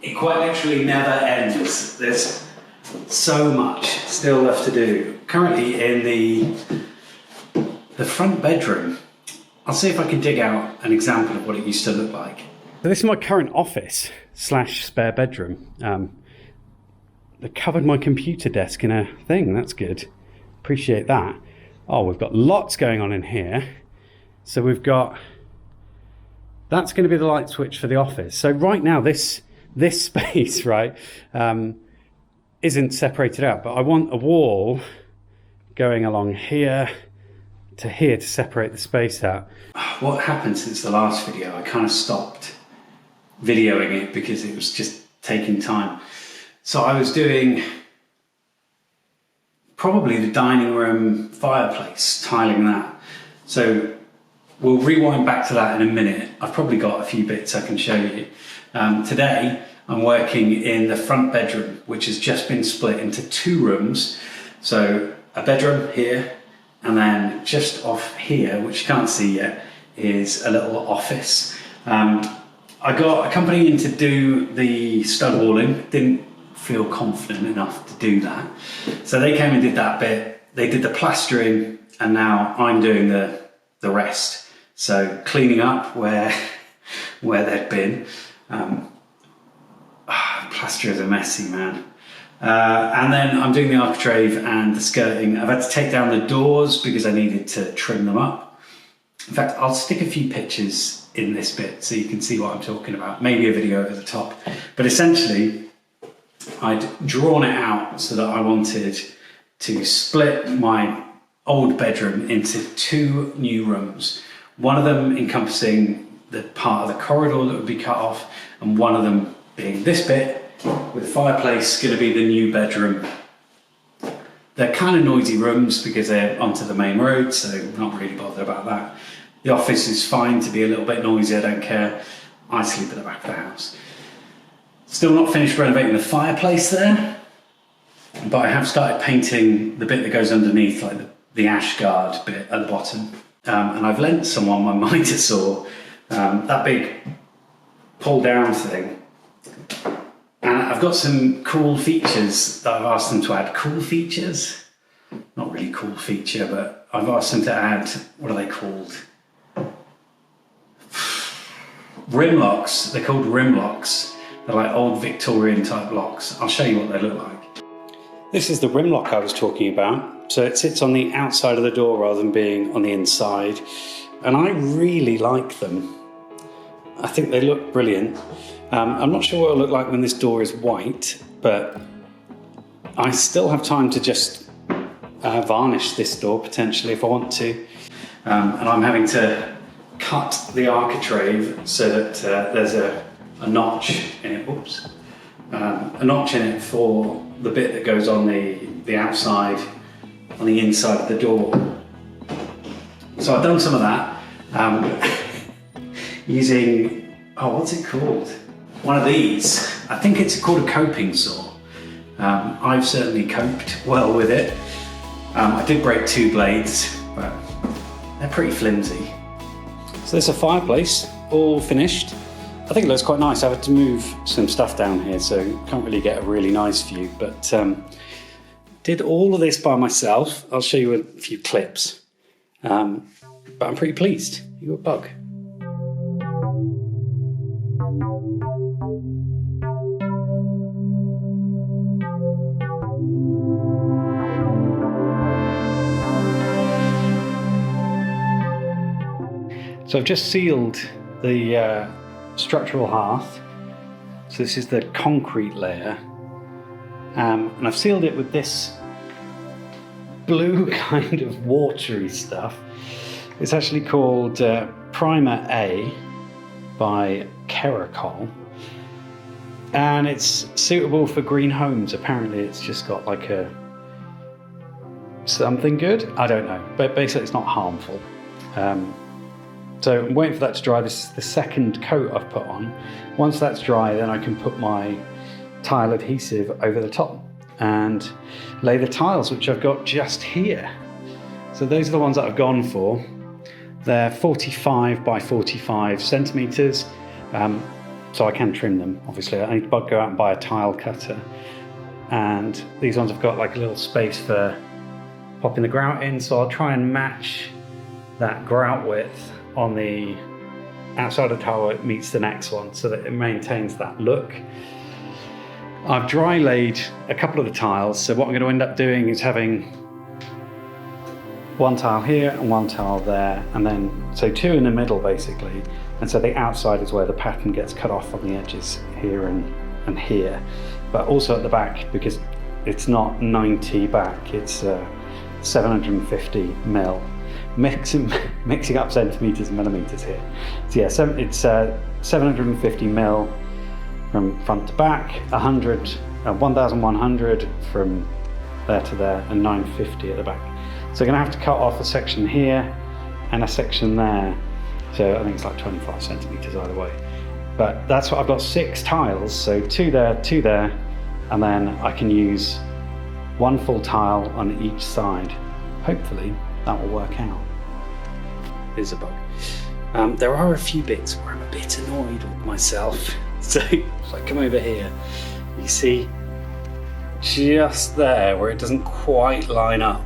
it quite literally never ends. There's so much still left to do. Currently in the front bedroom. I'll see if I can dig out an example of what it used to look like. So this is my current office / spare bedroom. They covered my computer desk in a thing, that's good. Appreciate that. Oh, we've got lots going on in here. So we've got, that's going to be the light switch for the office. So right now this space, right, isn't separated out, but I want a wall going along here to separate the space out. What happened since the last video, I kind of stopped videoing it because it was just taking time. So I was doing probably the dining room fireplace, tiling that. So we'll rewind back to that in a minute. I've probably got a few bits I can show you. Today, I'm working in the front bedroom, which has just been split into 2 rooms. So a bedroom here, and then just off here, which you can't see yet, is a little office. I got a company in to do the stud walling, didn't feel confident enough to do that. So they came and did that bit, they did the plastering, and now I'm doing the rest. So cleaning up where they'd been. Plasterers are messy, man. And then I'm doing the architrave and the skirting. I've had to take down the doors because I needed to trim them up. In fact, I'll stick a few pictures in this bit so you can see what I'm talking about. Maybe a video over the top. But essentially, I'd drawn it out so that I wanted to split my old bedroom into 2 new rooms. One of them encompassing the part of the corridor that would be cut off, and one of them being this bit with the fireplace going to be the new bedroom. They're kind of noisy rooms because they're onto the main road, so I'm not really bothered about that. The office is fine to be a little bit noisy, I don't care. I sleep at the back of the house. Still not finished renovating the fireplace there, but I have started painting the bit that goes underneath, like the ash guard bit at the bottom. And I've lent someone my miter saw, that big pull down thing. And I've got some cool features that I've asked them to add. Cool features? Not really cool feature, but I've asked them to add, what are they called? Rim locks. They're called rim locks. They're like old Victorian type locks. I'll show you what they look like. This is the rim lock I was talking about. So it sits on the outside of the door rather than being on the inside. And I really like them. I think they look brilliant. I'm not sure what it'll look like when this door is white, but I still have time to just varnish this door potentially if I want to. And I'm having to cut the architrave so that there's a notch in it. Whoops. A notch in it for the bit that goes on the outside, on the inside of the door. So I've done some of that using, what's it called? One of these. I think it's called a coping saw. I've certainly coped well with it. I did break 2 blades, but they're pretty flimsy. So there's a fireplace, all finished. I think it looks quite nice. I had to move some stuff down here, so can't really get a really nice view, but did all of this by myself. I'll show you a few clips, but I'm pretty pleased. You got a bug. So I've just sealed the structural hearth. So this is the concrete layer. And I've sealed it with this blue kind of watery stuff. It's actually called Primer A by Caulk. And it's suitable for green homes. Apparently it's just got like a something good. I don't know, but basically it's not harmful. So I'm waiting for that to dry. This is the second coat I've put on. Once that's dry, then I can put my tile adhesive over the top and lay the tiles, which I've got just here. So those are the ones that I've gone for. They're 45 by 45 centimeters. so I can trim them, obviously. I need to go out and buy a tile cutter. And these ones have got like a little space for popping the grout in, so I'll try and match that grout width on the outside of the tile it meets the next one, so that it maintains that look. I've dry laid a couple of the tiles, so what I'm going to end up doing is having one tile here and one tile there, and then so two in the middle basically, and so the outside is where the pattern gets cut off on the edges here and here, but also at the back, because it's not 90 back, it's 750 mil. Mixing up centimeters and millimeters here. So yeah, it's 750 mil from front to back, 1,100 from there to there, and 950 at the back. So I'm gonna have to cut off a section here and a section there. So I think it's like 25 centimeters either way. But that's what I've got, 6 tiles. So 2 there, and then I can use 1 full tile on each side. Hopefully that will work out. Here's a bug. There are a few bits where I'm a bit annoyed with myself. So if I come over here, you see just there where it doesn't quite line up.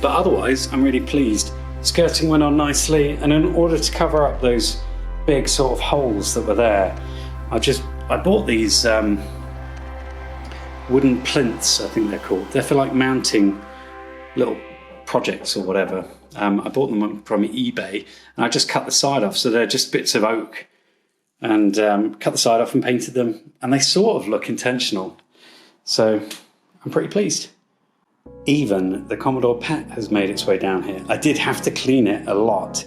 But otherwise, I'm really pleased. Skirting went on nicely, and in order to cover up those big sort of holes that were there, I bought these wooden plinths, I think they're called. They're for like mounting little projects or whatever. I bought them from eBay, and I just cut the side off, so they're just bits of oak, and cut the side off and painted them, and they sort of look intentional. So I'm pretty pleased. Even the Commodore PET has made its way down here. I did have to clean it a lot,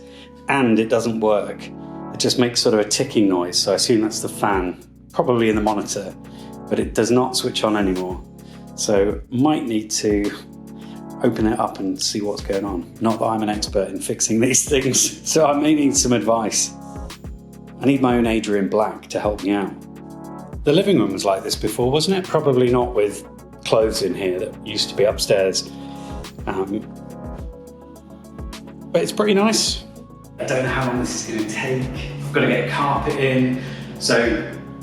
and it doesn't work. It just makes sort of a ticking noise, so I assume that's the fan, probably in the monitor, but it does not switch on anymore. So might need to open it up and see what's going on. Not that I'm an expert in fixing these things, so I may need some advice. I need my own Adrian Black to help me out. The living room was like this before, wasn't it? Probably not with clothes in here that used to be upstairs. But it's pretty nice. I don't know how long this is going to take. I've got to get carpet in. So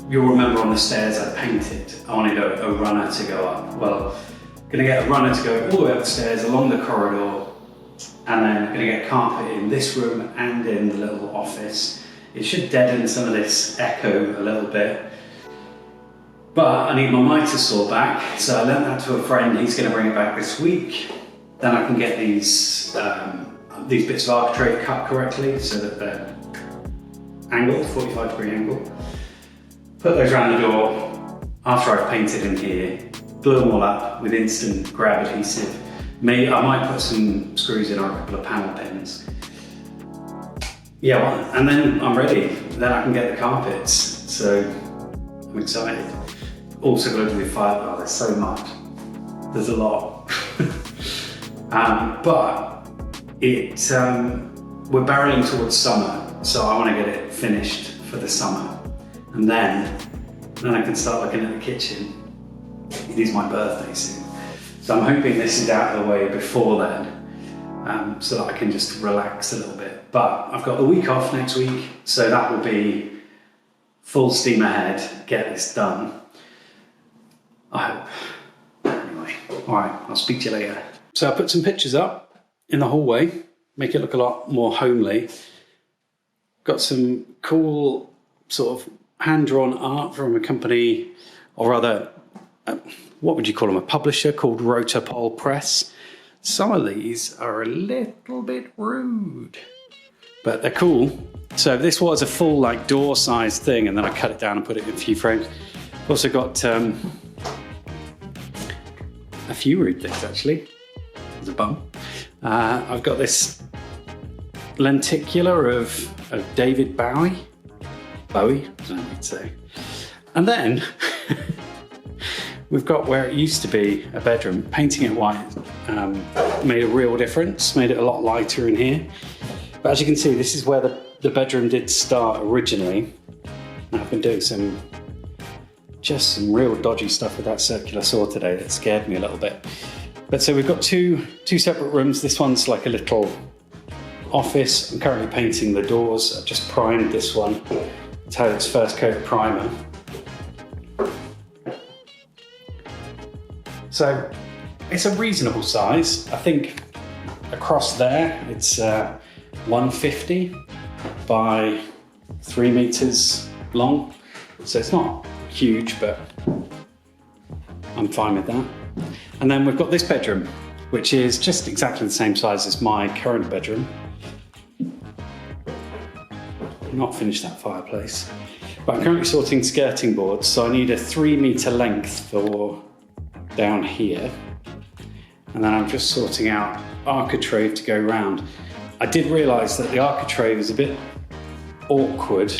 you'll remember on the stairs I painted. I wanted a runner to go up. Well, I'm going to get a runner to go all the way up the stairs, along the corridor, and then I'm going to get carpet in this room and in the little office. It should deaden some of this echo a little bit. But I need my mitre saw back, so I lent that to a friend. He's going to bring it back this week. Then I can get these bits of architrave cut correctly so that they're angled, 45-degree angle. Put those around the door after I've painted in here. Glue them all up with instant grab adhesive. I might put some screws in or a couple of panel pins. Yeah, well, and then I'm ready. Then I can get the carpets. So I'm excited. Also got to do Fireplace. There's so much. There's a lot. But we're barreling towards summer, so I want to get it finished for the summer, and then I can start looking at the kitchen. It is my birthday soon, so I'm hoping this is out of the way before then, so that I can just relax a little bit. But I've got the week off next week, so that will be full steam ahead, get this done. I hope. Anyway, all right, I'll speak to you later. So I put some pictures up in the hallway, make it look a lot more homely. Got some cool sort of hand-drawn art from a company, or rather, what would you call them, a publisher called Rotopole Press. Some of these are a little bit rude, but they're cool. So this was a full like door-sized thing, and then I cut it down and put it in a few frames. Also got a few rude things actually. There's a bum. I've got this lenticular of David Bowie. Bowie, I don't know what to say. And then we've got where it used to be a bedroom. Painting it white made a real difference, made it a lot lighter in here. But as you can see, this is where the bedroom did start originally. And I've been doing some real dodgy stuff with that circular saw today that scared me a little bit. But so we've got two separate rooms. This one's like a little office. I'm currently painting the doors. I've just primed this one It's had its first coat of primer. So it's a reasonable size. I think across there it's 150 by 3 meters long. So it's not huge, but I'm fine with that. And then we've got this bedroom, which is just exactly the same size as my current bedroom. Not finished that fireplace. But I'm currently sorting skirting boards, so I need a 3 meter length for down here. And then I'm just sorting out architrave to go round. I did realise that the architrave is a bit awkward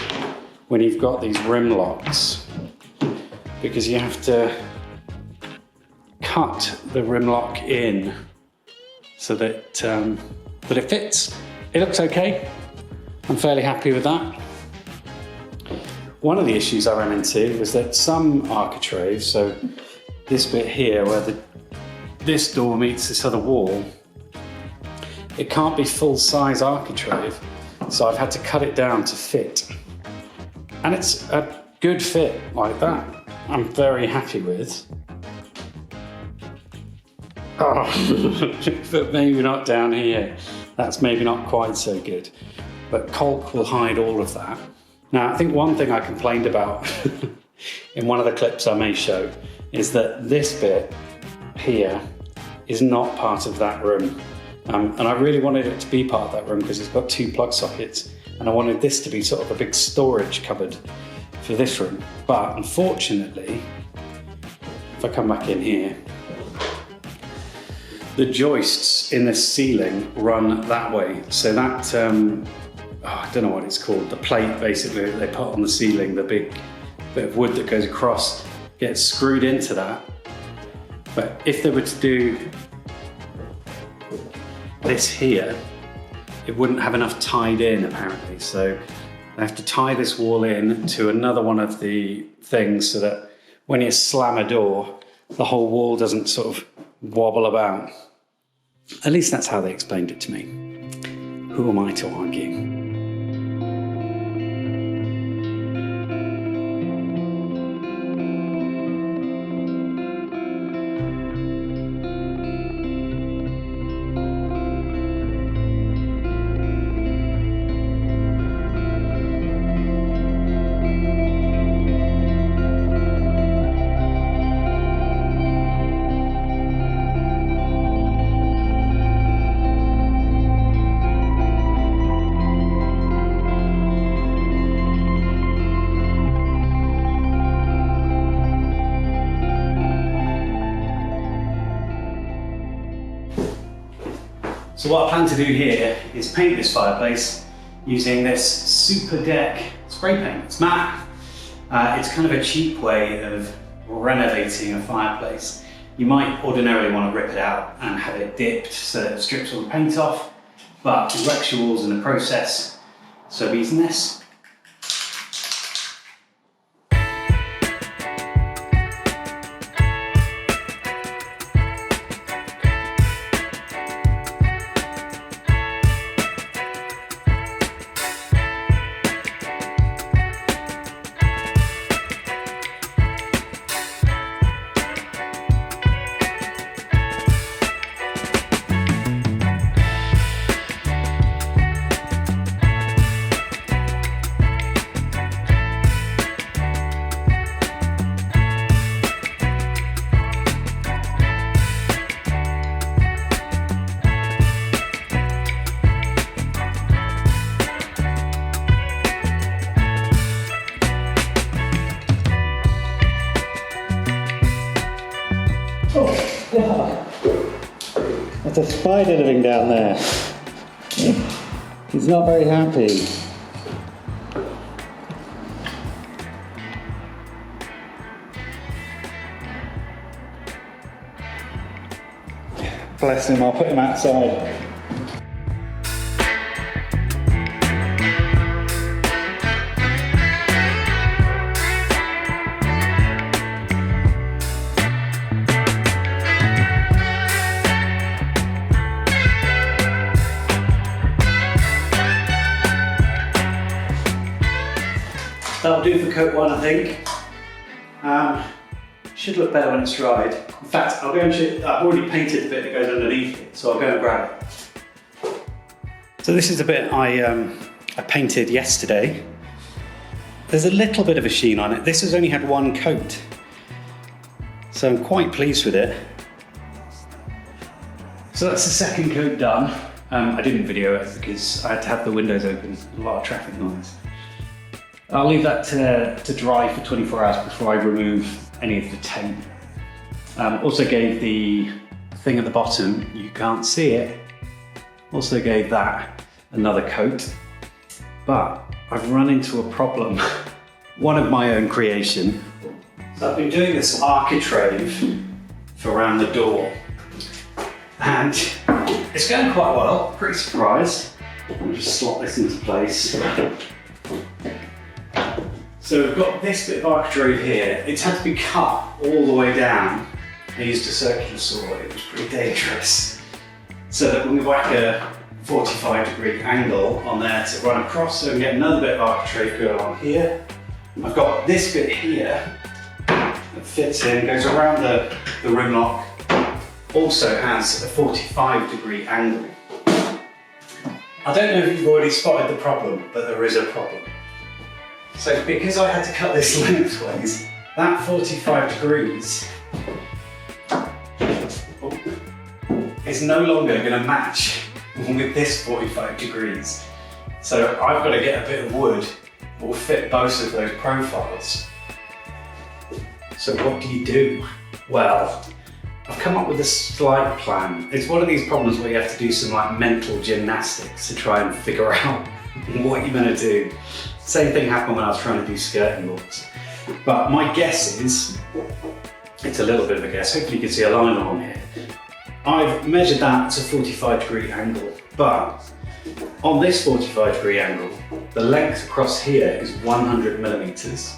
when you've got these rim locks, because you have to cut the rim lock in so that, that it fits. It looks okay. I'm fairly happy with that. One of the issues I ran into was that some architraves, so this bit here where this door meets this other wall, it can't be full size architrave, so I've had to cut it down to fit. And it's a good fit like that. I'm very happy with. Oh, but maybe not down here. That's maybe not quite so good. But caulk will hide all of that. Now, I think one thing I complained about in one of the clips I may show is that this bit here is not part of that room. And I really wanted it to be part of that room because it's got 2 plug sockets, and I wanted this to be sort of a big storage cupboard for this room. But unfortunately, if I come back in here, the joists in this ceiling run that way. So that, I don't know what it's called, the plate basically that they put on the ceiling, the big bit of wood that goes across, gets screwed into that. But if they were to do this here, it wouldn't have enough tied in apparently. So I have to tie this wall in to another one of the things so that when you slam a door, the whole wall doesn't sort of wobble about. At least that's how they explained it to me. Who am I to argue? So what I plan to do here is paint this fireplace using this Super Deck spray paint. It's matte. It's kind of a cheap way of renovating a fireplace. You might ordinarily want to rip it out and have it dipped so that it strips all the paint off, but it wrecks your walls in the process, so I'm using this. There's a spider living down there. He's not very happy. Bless him, I'll put him outside. That'll do for coat 1, I think. Should look better when it's dried. In fact, I'll go and show, I've already painted the bit that goes underneath it, so I'll go and grab it. So this is the bit I painted yesterday. There's a little bit of a sheen on it. This has only had 1 coat, so I'm quite pleased with it. So that's the second coat done. I didn't video it because I had to have the windows open, a lot of traffic noise. I'll leave that to dry for 24 hours before I remove any of the tape. Also gave the thing at the bottom, you can't see it, also gave that another coat. But I've run into a problem, one of my own creation. So I've been doing this architrave for around the door, and it's going quite well, pretty surprised. I'll just slot this into place. So we've got this bit of architrave here. It's had to be cut all the way down. I used a circular saw, it was pretty dangerous. So that when we whack a 45-degree angle on there to run across, so we get another bit of architrave going on here. I've got this bit here that fits in, goes around the rim lock, also has a 45-degree angle. I don't know if you've already spotted the problem, but there is a problem. So because I had to cut this lengthways, that 45 degrees is no longer going to match with this 45 degrees. So I've got to get a bit of wood that will fit both of those profiles. So what do? Well, I've come up with a slight plan. It's one of these problems where you have to do some like mental gymnastics to try and figure out what you're going to do. Same thing happened when I was trying to do skirting boards. But my guess is, it's a little bit of a guess, hopefully you can see a line on here. I've measured that to a 45-degree angle, but on this 45-degree angle, the length across here is 100 millimeters,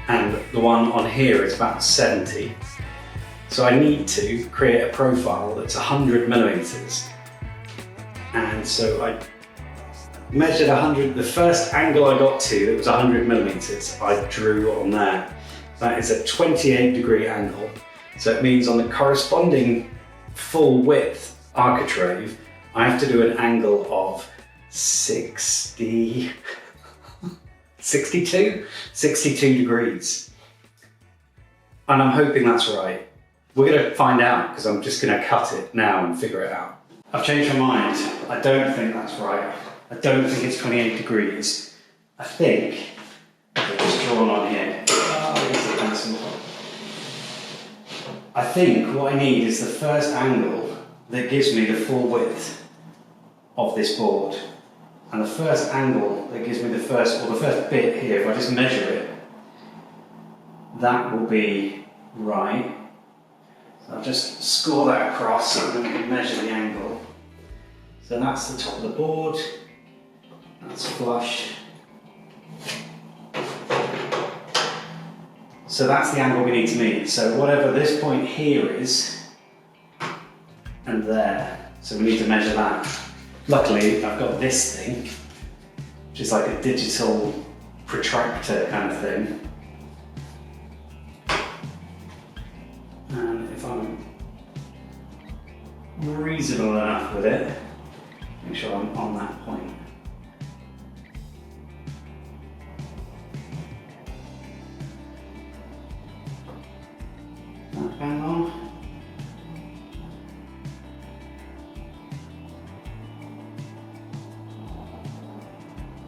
and the one on here is about 70. So I need to create a profile that's 100 millimeters. And so I measured 100, the first angle I got to that was 100 millimeters, I drew on there. That is a 28-degree angle. So it means on the corresponding full width architrave, I have to do an angle of 62 degrees. And I'm hoping that's right. We're going to find out because I'm just going to cut it now and figure it out. I've changed my mind. I don't think that's right. I don't think it's 28 degrees. I think it's drawn on here. I think what I need is the first angle that gives me the full width of this board. And the first angle that gives me the first bit here, if I just measure it, that will be right. So I'll just score that across and then measure the angle. So that's the top of the board. That's flush. So that's the angle we need to meet. So whatever this point here is, and there. So we need to measure that. Luckily, I've got this thing, which is like a digital protractor kind of thing. And if I'm reasonable enough with it, make sure I'm on that point. Bang on.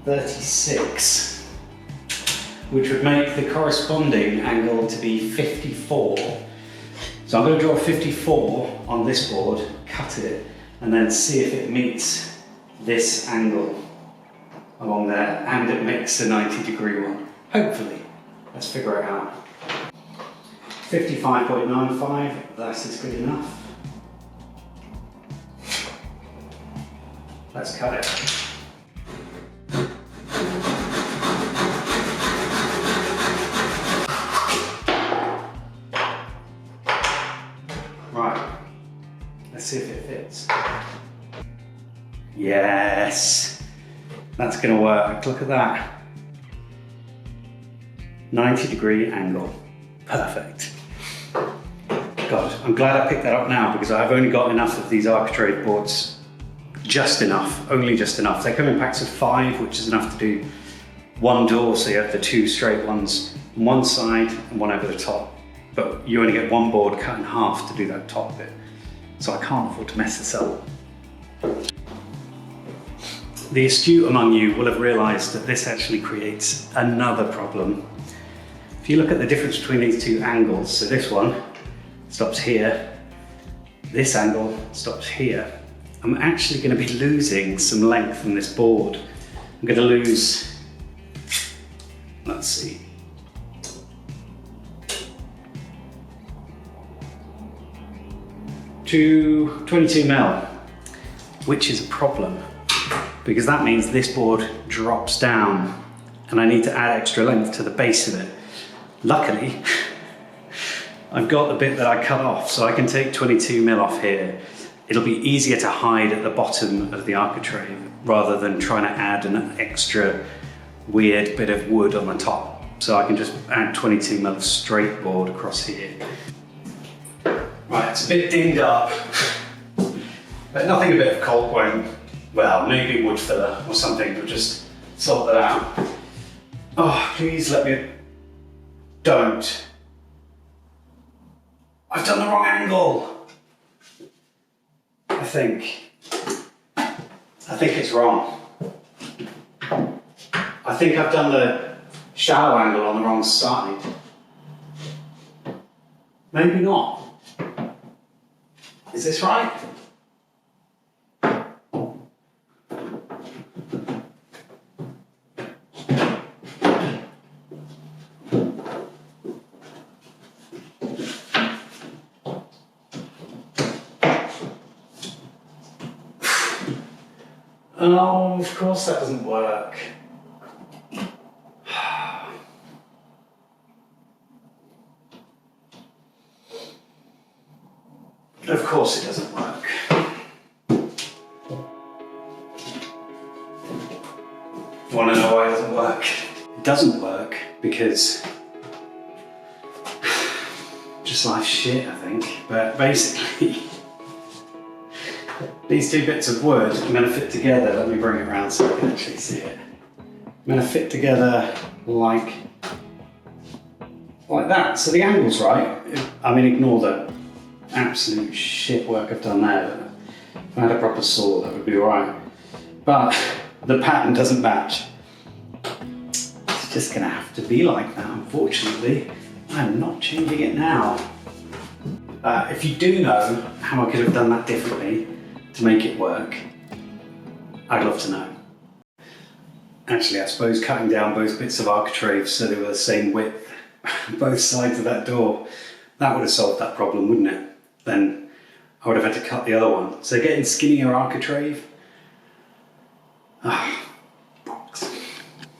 (36), which would make the corresponding angle to be 54. So I'm going to draw 54 on this board, cut it, and then see if it meets this angle along there, and it makes a 90-degree one. Hopefully. Let's figure it out. 55.95, that is good enough. Let's cut it. Right, let's see if it fits. Yes, that's gonna work, look at that. 90-degree angle. Perfect. God, I'm glad I picked that up now because I've only got enough of these Architrave boards. Just enough, only just enough. They come in packs of 5, which is enough to do one door, so you have the 2 straight ones on one side and one over the top. But you only get one board cut in half to do that top bit. So I can't afford to mess this up. The astute among you will have realized that this actually creates another problem. If you look at the difference between these 2 angles, so this one stops here, this angle stops here, I'm actually going to be losing some length from this board. I'm going to lose, let's see, 22 mil, which is a problem because that means this board drops down and I need to add extra length to the base of it. Luckily, I've got the bit that I cut off, so I can take 22 mil off here. It'll be easier to hide at the bottom of the architrave rather than trying to add an extra weird bit of wood on the top. So I can just add 22 mil of straight board across here. Right, it's a bit dinged up, but nothing a bit of caulk won't, well, maybe wood filler or something will just sort that out. Oh, please let me, don't. I've done the wrong angle. I think it's wrong. I think I've done the shallow angle on the wrong side. Maybe not. Is this right? Oh, of course that doesn't work. Of course it doesn't work. You want to know why it doesn't work? It doesn't work because just life's shit, I think. But basically, these 2 bits of wood are going to fit together. Let me bring it around so I can actually see it. I'm going to fit together like that. So the angle's right. I mean, ignore the absolute shit work I've done there. If I had a proper saw, that would be alright. But the pattern doesn't match. It's just going to have to be like that, unfortunately. I'm not changing it now. If you do know how I could have done that differently to make it work, I'd love to know. Actually, I suppose cutting down both bits of architrave so they were the same width, both sides of that door, that would have solved that problem, wouldn't it? Then I would have had to cut the other one. So getting skinnier architrave,